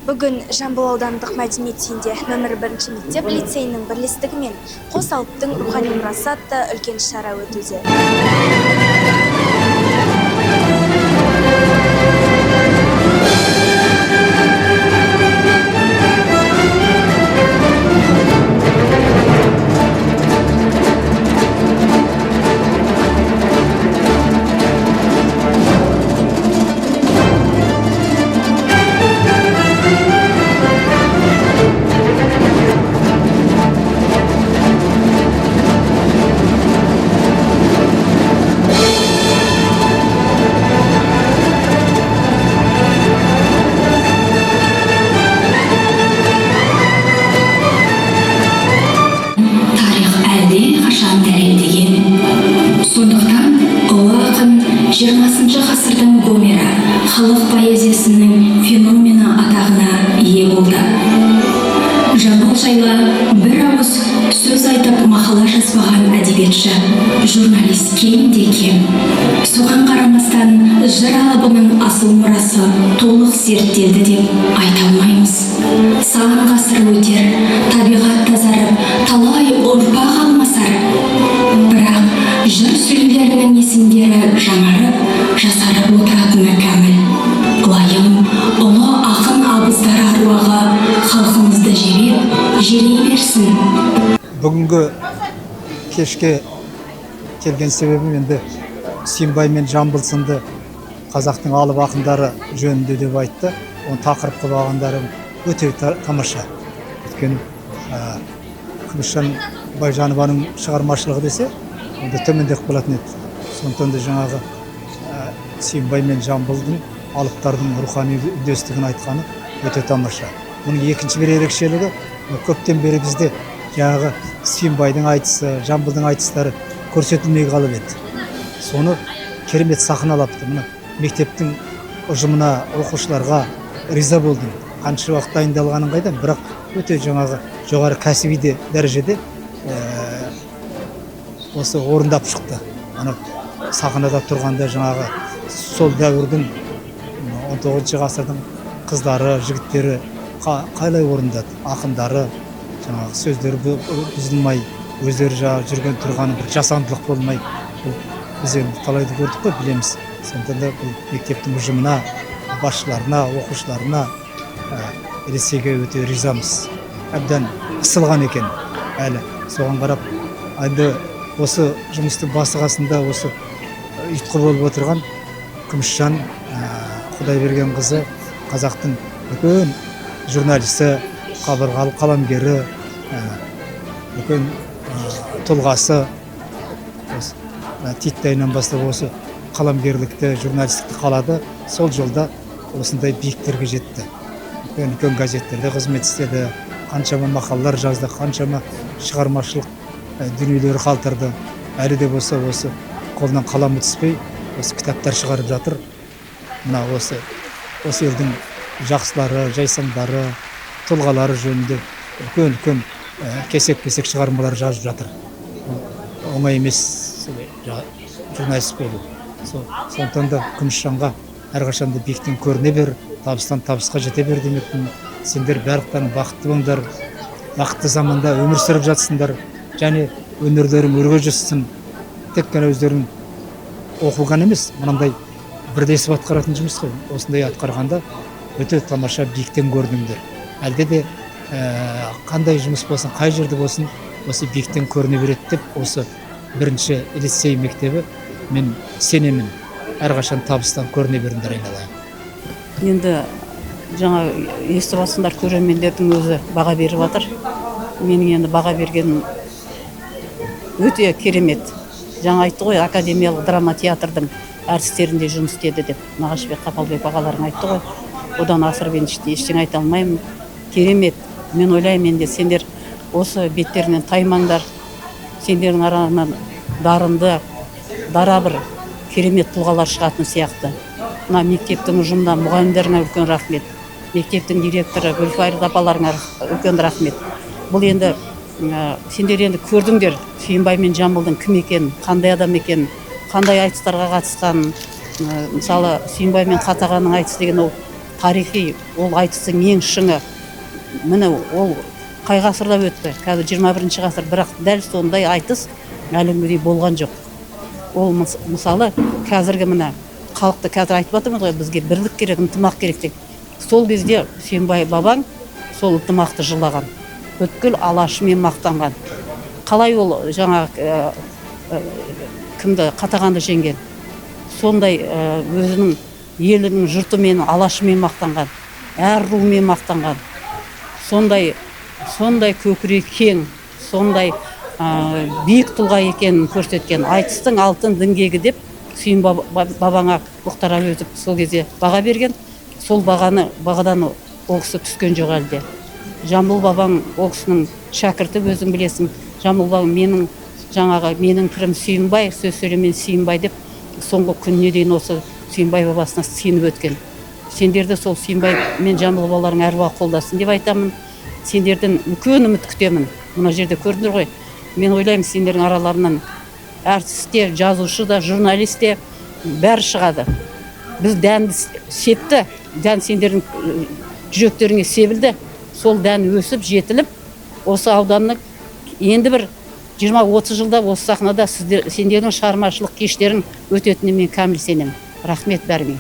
Бүгін Жамбыл аудандық мәдениет үйінде нөмір 1 мектеп лицейінің бірлестігімен қос алыптың рухани мұрасы атты үлкен шара өтуде. Сондықтан ұлы ақын 20 ғасырдың Гомері халық поэзиясының феномені атағына ие болды. Жамбыл жайлы бір ауыз сөз айтып мақала жазбаған әдебиетші, журналист кем-де-кем. Соған қарамастан жыр алыбының асыл мұрасы толық зерттелді деп айта алмаймыз. Сан ғасыр өтер, табиғат тазарып, талай ұрпақ алмасар. Бірақ жыр сүлгілерінің есімдері жаңарып, жасарып отыратыны кәміл. Лайым ұлы ақын абыздар аруағы халқымызды желей берсін. Бүгінгі кешке келген себебім енді Сүйінбай мен Жамбыл сынды қазақтың алып ақындары жөнінде деп айтты. Оны тақырып қылып алғандарым өте тамаша. Өйткені Күмісжан Байжанованың шығармашылығы десе, онда төмендек болатын еді. Сондықтан да жаңағы Сүйінбай мен Жамбылдың алыптардың рухани үндестігін айтқаны өте тамаша. Оның екінші бір ерекшелігі, көптен бері бізде жаңағы Сүйінбайдың айтысы, Жамбылдың айтыстары көрсетілмей қалып еді. Соны керемет сахналапты. Мына мектептің ұжымына, оқушыларға риза болдым. Қанша уақыт дайындалғанын қайдан, бірақ өте жаңағы жоғары кәсіби дәрежеде осы орындап шықты. Ана сахнада тұрғанда жаңағы сол дәуірдің 19 ғасырдың қыздары, жігіттері қайлай орындады. Ақындары жаңағы сөздері бұзылмай, өздері жүрген тұрғаны бір жасандылық болмай, біз енді талайды көрдік қой, білеміз. Сондықтан да бұл мектептің ұжымына, басшыларына, оқушыларына ресейге өте ризамыз. Әбден ысылған екен әлі. Соған қарап, енді осы жұмыстың басы қасында осы ұйытқы болып отырған Күмісжан Құдайберген қызы, қазақтың үлкен журналисті, қабырғалы қаламгері, үлкен тұлғасы. Титтайынан бастап осы қаламгерлікті, журналистікті қалады. Сол жолда осындай биіктерге жетті. Үлкен газеттерде қызмет істеді, қаншама мақалалар жазды, қаншама шығармашылық дүниелері қалдырды. Әлі де болса осы қолынан қаламы түспей, осы кітаптар шығарып жатыр. Мына осы елдің жақсылары, жайсаңдары, тұлғалары жөнінде үлкен кесек-кесек шығармалар жазып жатыр. Оңай емес журналист болу. Сондықтан да Күмісжанға әрқашанда биіктен көріне бер, табыстан табысқа жете бер демекпін. Сендер барлықтарың бақытты болыңдар, бақытты заманда өмір сүріп жатсыңдар, және өнерлерің өрге жүзсін. Тек қана өздерің оқуған емес, мынандай бірлесіп атқаратын жұмыс қой. Осындай атқарғанда өте тамаша биіктен көрдіңдер. Әлде де қандай жұмыс болсын, қай жерде болсын, осы биіктен көріне береді деп, осы бірінші лицей мектебі мен сенемін, әрқашан табыстан көріне беріңдер айналайын. Енді жаңа естіп жатсыңдар, көрермендердің өзі баға беріп жатыр. Менің енді баға бергенім өте керемет. Жаңа айтты ғой, академиялық драма театрдың әртістерінде жұмыс істеді деп. Нағашыбек Қапалбек ағаларың айтты ғой. Одан асырып ештеңе айта алмаймын. Керемет. Мен ойлаймын, енді сендер осы беттерінен таймаңдар. Сендердің араңнан дарынды, дара бір керемет тұлғалар шығатын сияқты. Мына мектептің ұжымына, мұғалімдеріне үлкен рахмет. Мектептің директоры Гүлфайыр апаларыңа үлкен рахмет. Бұл енді сендер енді көрдіңдер Сүйінбай мен Жамбылдың кім екенін, қандай адам екенін, қандай айтыстарға қатысқанын. Мысалы Сүйінбай мен Қатағанның айтысы деген ол тарихи, ол айтыстың ең шыңы. Міне ол қай ғасырда өтті? Қазір 21 ғасыр, бірақ дәл сондай айтыс әлі күнге дейін болған жоқ. Ол мысалы қазіргі міне халықты қазір айтып жатырмыз ғой, бізге бірлік керек, ынтымақ керек деп. Сол кезде Сүйінбай бабаң сол ынтымақты жылаған, бүткіл алашымен мақтанған. Қалай ол жаңағы кімді, Қатағанды жеңген, сондай өзінің елінің жұртымен, алашымен мақтанған, әр руымен мақтанған, сондай көкірегі кең, сондай биік тұлға екенін көрсеткен айтыстың алтын діңгегі деп Сүйінбай бабаңа Мұхтар Әуезов сол кезде баға берген. Сол бағадан ол кісі түскен жоқ әлде. Жамбыл бабаң ол кісінің шәкірті, өзің білесің. Жамбыл бабаң менің пірім Сүйінбай, сөз сөйлемен Сүйінбай деп соңғы күніне дейін осы Сүйінбай бабасына сеніп өткен. Сендерді сол Сүйінбай мен Жамбыл бабаларың әруағы қолдасын деп айтамын. Сендерден үлкен үміт күтемін. Мына жерде көрдіңдер ғой. Мен ойлаймын, сендердің араларынан әртіс те, жазушы да, журналист те бәрі шығады. Біз дәнді септі, дән сендердің жүректеріңе себілді. Сол дән өсіп, жетіліп, осы ауданның енді бір 20-30 жылда осы сахнада сендердің шығармашылық кештерің өтетініне мен кәміл сенемін. Рахмет бәріңе.